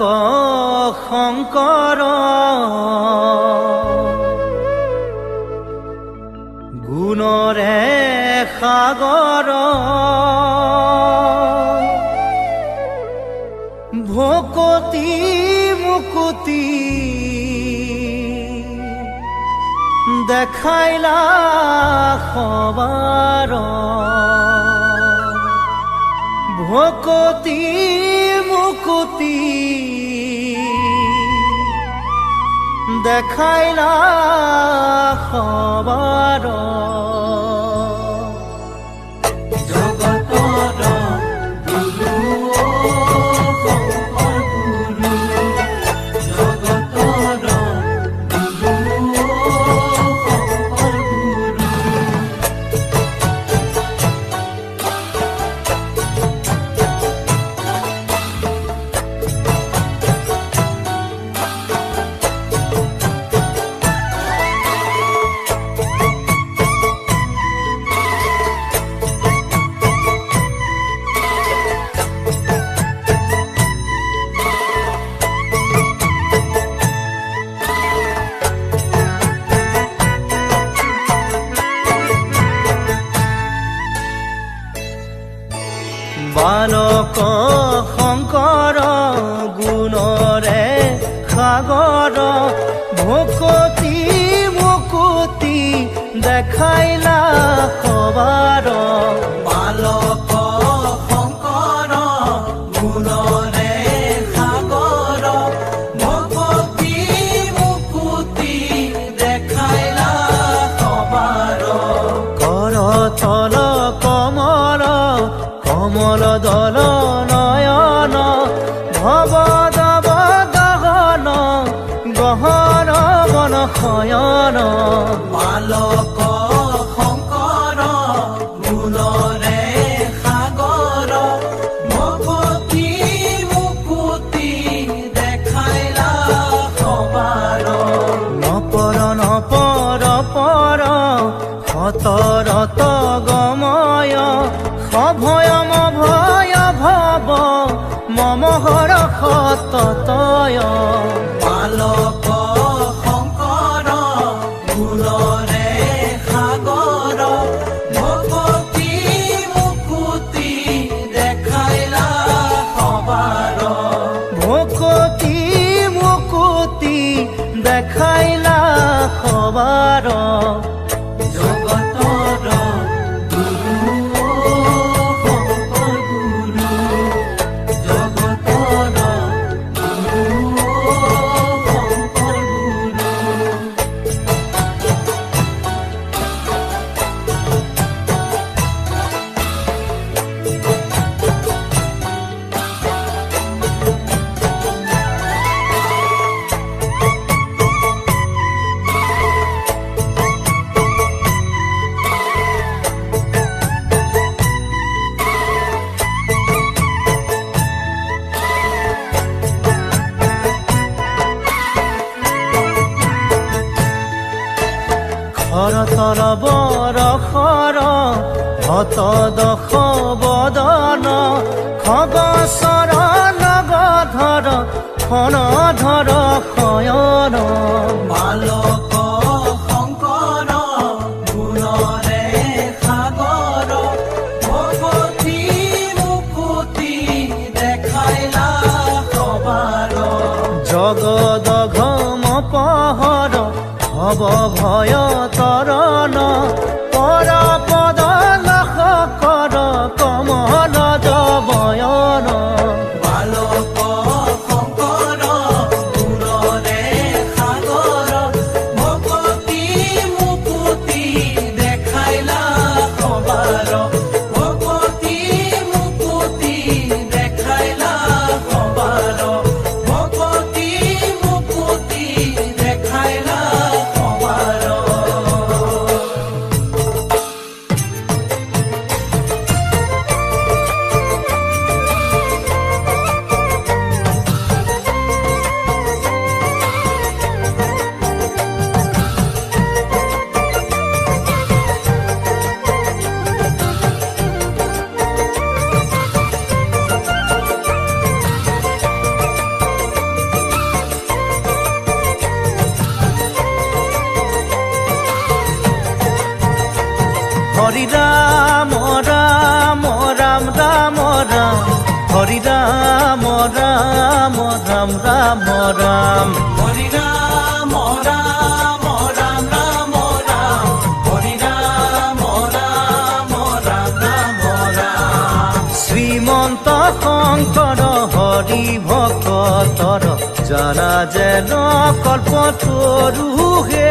শংকৰ গুণৰে সাগৰ ভকতি মুকুতি দেখাইলা সবাৰ ভকতি মুকুতি দেখাইলা সবাৰ বালক শংকৰ গুণৰে সাগৰ ভকতি মুকুতি দেখাইলা সবাৰ বালক শংকৰ গুণৰে সাগৰ ভকতি মুকুতি দেখাইলা সবাৰ কৰতল কমল কমল দল নয়ন ভৱ দৱ গহন গহন গণ শয়ন বালক শংকৰ গুণৰে সাগৰ ভকতি মুকুতি দেখাইলা সবাৰ নপৰ নপৰ পৰ সতৰত গময় অভয়ম ভয় ভৱ মম হৰ সততয় বালক শংকৰ গুণৰে সাগৰ ভকতি মুকুতি দেখাইলা সবাৰ ভকতি মুকুতি দেখাইলা সবাৰ খৰতল বৰষৰ হত দশ বদন খগচৰ নগধৰ খনধৰ শয়ন বালক শংকৰ গুণৰে সাগৰ ভকতি মুকুতি দেখাইলা সবাৰ জগদঘম পহৰ ভৱ ভয় তৰণ পৰ পদ লাখ কৰ কমল জবয়ন বালক শংকৰ গুণৰে সাগৰ ভকতি মুকুতি দেখাইলা সবাৰ ভকতি মুকুতি দেখাইলা সবাৰ ভকতি মুকুতি দেখাইলা সবাৰ হৰি ৰাম ৰাম ৰাম ৰাম ৰাম হৰি ৰাম ৰাম ৰাম ৰাম ৰাম হৰি ৰাম ৰাম ৰাম ৰাম ৰাম হৰি ৰাম ৰাম ৰাম ৰাম ৰাম শ্ৰীমন্ত শংকৰ হৰি ভকতৰ জানা যেন কল্পতৰু হে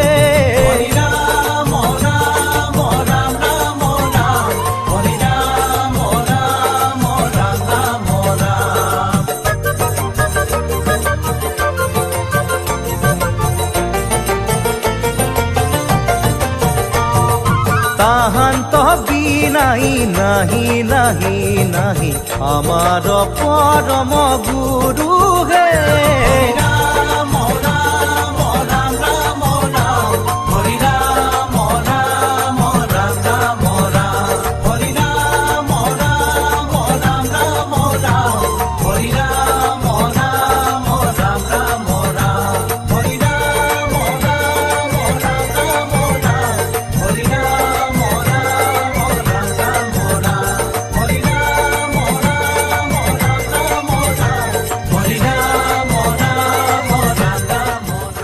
হৰি ৰাম ৰাম ৰাম ৰাম ৰাম হৰি ৰাম ৰাম ৰাম ৰাম ৰাম তাহান্ত বিনাই নাহি নাহি নাহি আমাৰ পৰম গুৰু হে